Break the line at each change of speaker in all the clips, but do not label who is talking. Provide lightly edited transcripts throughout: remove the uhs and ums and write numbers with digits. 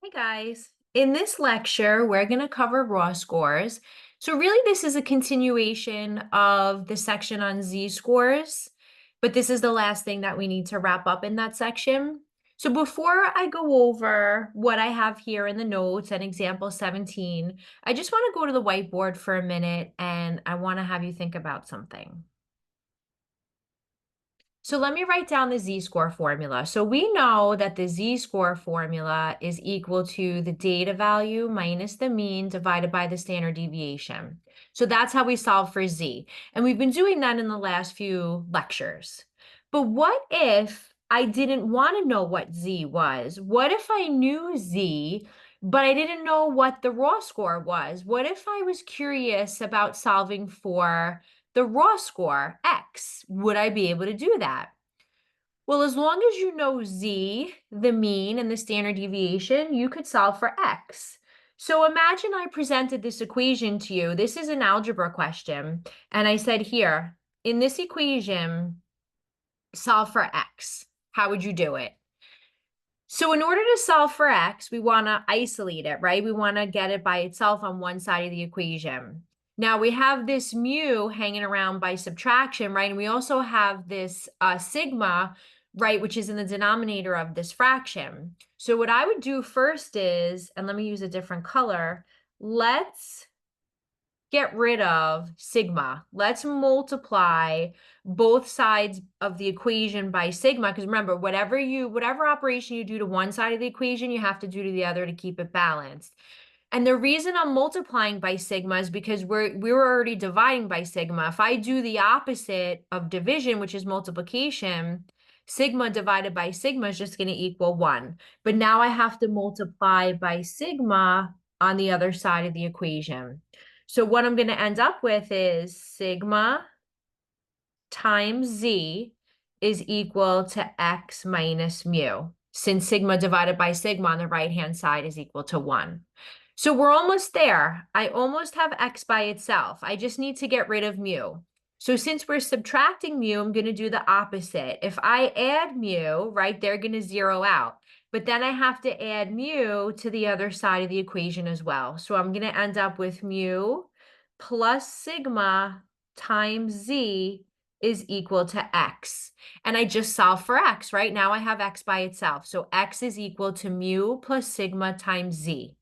Hey guys. In this lecture, we're going to cover raw scores. So really this is a continuation of the section on z-scores, but this is the last thing that we need to wrap up in that section. So before I go over what I have here in the notes and example 17, I just want to go to the whiteboard for a minute and I want to have you think about something. So let me write down the z-score formula. So we know that the z-score formula is equal to the data value minus the mean divided by the standard deviation. So that's how we solve for z. And we've been doing that in the last few lectures. But what if I didn't want to know what z was? What if I knew z, but I didn't know what the raw score was? What if I was curious about solving for the raw score, x? Would I be able to do that? Well, as long as you know z, the mean, and the standard deviation, you could solve for x. So imagine I presented this equation to you. This is an algebra question. And I said here, in this equation, solve for x. How would you do it? So in order to solve for x, we want to isolate it, right? We want to get it by itself on one side of the equation. Now we have this mu hanging around by subtraction, right? And we also have this sigma, right, which is in the denominator of this fraction. So what I would do first is, and let me use a different color, let's get rid of sigma. Let's multiply both sides of the equation by sigma, because remember, whatever operation you do to one side of the equation, you have to do to the other to keep it balanced. And the reason I'm multiplying by sigma is because we're already dividing by sigma. If I do the opposite of division, which is multiplication, sigma divided by sigma is just going to equal 1. But now I have to multiply by sigma on the other side of the equation. So what I'm going to end up with is sigma times z is equal to x minus mu, since sigma divided by sigma on the right-hand side is equal to 1. So we're almost there. I almost have x by itself. I just need to get rid of mu. So since we're subtracting mu, I'm going to do the opposite. If I add mu, right, they're going to zero out. But then I have to add mu to the other side of the equation as well. So I'm going to end up with mu plus sigma times z is equal to x. And I just solve for x, right? Now I have x by itself. So x is equal to mu plus sigma times z.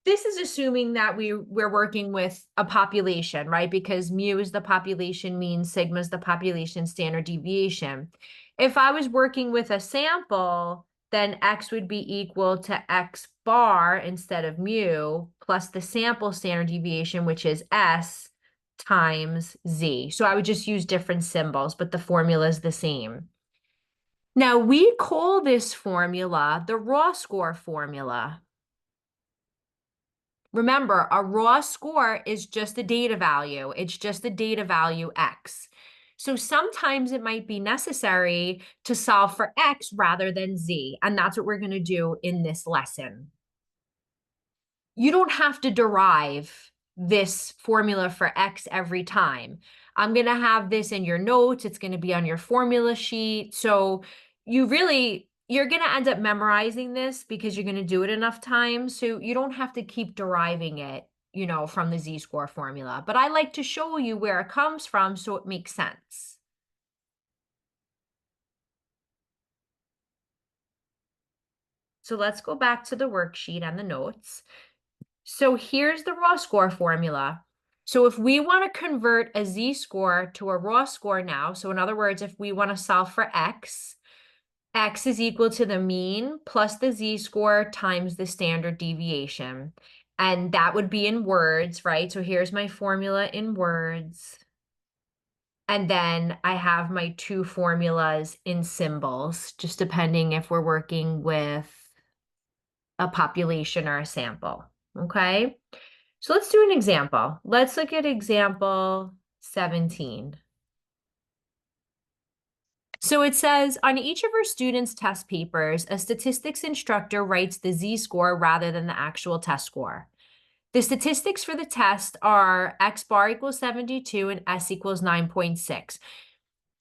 This is assuming that we're working with a population, right? Because mu is the population mean, sigma is the population standard deviation. If I was working with a sample, then x would be equal to x bar instead of mu plus the sample standard deviation, which is s times z. So I would just use different symbols, but the formula is the same. Now we call this formula the raw score formula. Remember, a raw score is just a data value. It's just a data value x. So sometimes it might be necessary to solve for x rather than z, and that's what we're going to do in this lesson. You don't have to derive this formula for x every time. I'm going to have this in your notes. It's going to be on your formula sheet. So you're going to end up memorizing this because you're going to do it enough times. So you don't have to keep deriving it, from the z-score formula. But I like to show you where it comes from so it makes sense. So let's go back to the worksheet and the notes. So here's the raw score formula. So if we want to convert a z-score to a raw score now, so in other words, if we want to solve for x is equal to the mean plus the z-score times the standard deviation. And that would be in words, right? So here's my formula in words. And then I have my two formulas in symbols, just depending if we're working with a population or a sample, okay? So let's do an example. Let's look at example 17. So it says, on each of our students' test papers, a statistics instructor writes the z-score rather than the actual test score. The statistics for the test are x bar equals 72 and s equals 9.6.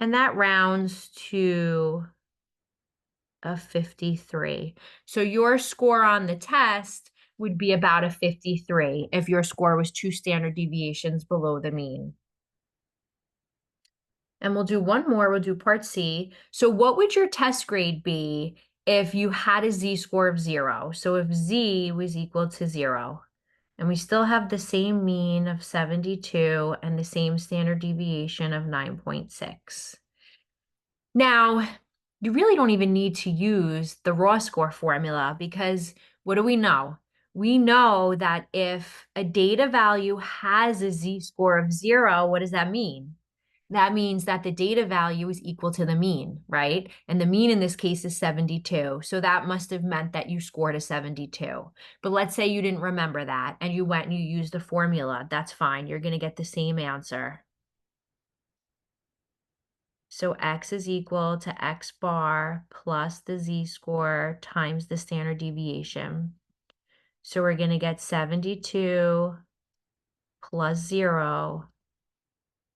And that rounds to a 53. So your score on the test would be about a 53 if your score was 2 standard deviations below the mean. And we'll do one more, we'll do part C. So what would your test grade be if you had a z-score of 0? So if z was equal to 0, and we still have the same mean of 72 and the same standard deviation of 9.6. Now, you really don't even need to use the raw score formula because what do we know? We know that if a data value has a z-score of 0, what does that mean? That means that the data value is equal to the mean, right? And the mean in this case is 72. So that must have meant that you scored a 72. But let's say you didn't remember that and you went and you used the formula. That's fine. You're going to get the same answer. So x is equal to x bar plus the z-score times the standard deviation. So we're going to get 72 plus 0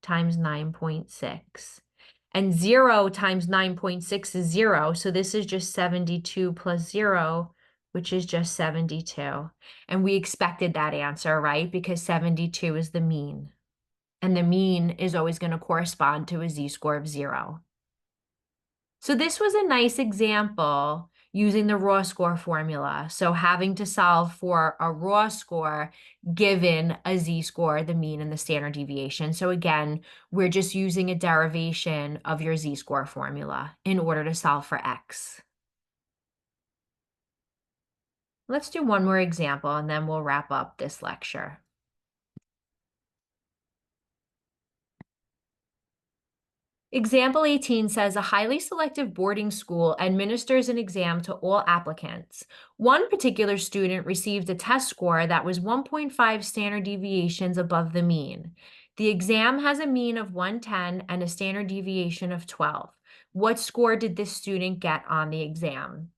times 9.6. And 0 times 9.6 is 0. So this is just 72 plus 0, which is just 72. And we expected that answer, right? Because 72 is the mean. And the mean is always going to correspond to a z-score of 0. So this was a nice example using the raw score formula. So having to solve for a raw score given a z-score, the mean and the standard deviation. So again, we're just using a derivation of your z-score formula in order to solve for x. Let's do one more example and then we'll wrap up this lecture. Example 18 says a highly selective boarding school administers an exam to all applicants. One particular student received a test score that was 1.5 standard deviations above the mean. The exam has a mean of 110 and a standard deviation of 12. What score did this student get on the exam?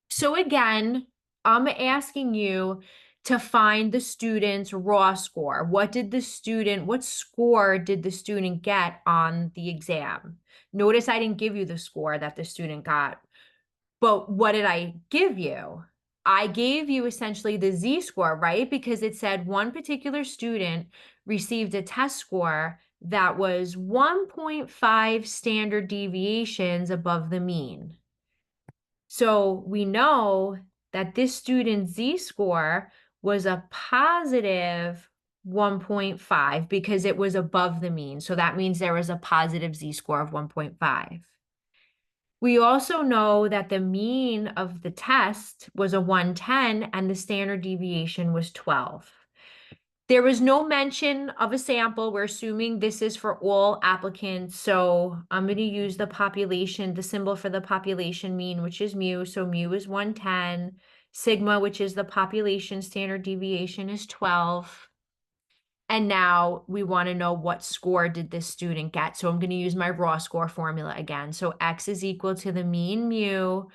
So again, I'm asking you to find the student's raw score. What score did the student get on the exam? Notice I didn't give you the score that the student got, but what did I give you? I gave you essentially the z-score, right? Because it said one particular student received a test score that was 1.5 standard deviations above the mean. So we know that this student's z-score was a positive 1.5 because it was above the mean. So that means there was a positive z-score of 1.5. We also know that the mean of the test was a 110 and the standard deviation was 12. There was no mention of a sample. We're assuming this is for all applicants. So I'm going to use the symbol for the population mean, which is mu. So mu is 110. Sigma, which is the population standard deviation, is 12. And now we want to know what score did this student get. So I'm going to use my raw score formula again. So x is equal to the mean mu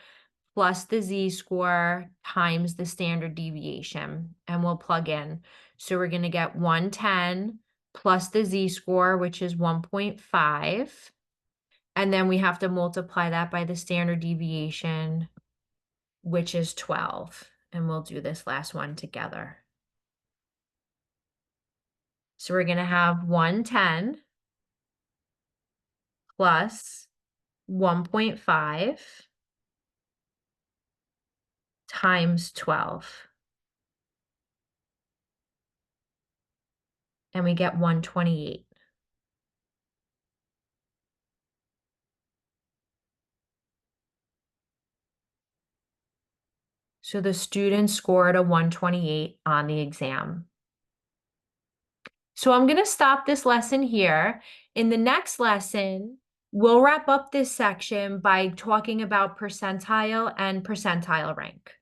plus the z-score times the standard deviation, and we'll plug in. So we're going to get 110 plus the z-score, which is 1.5, and then we have to multiply that by the standard deviation, which is 12, and we'll do this last one together. So we're going to have 110 plus 1.5 times 12. And we get 128. So the student scored a 128 on the exam. So I'm going to stop this lesson here. In the next lesson, we'll wrap up this section by talking about percentile and percentile rank.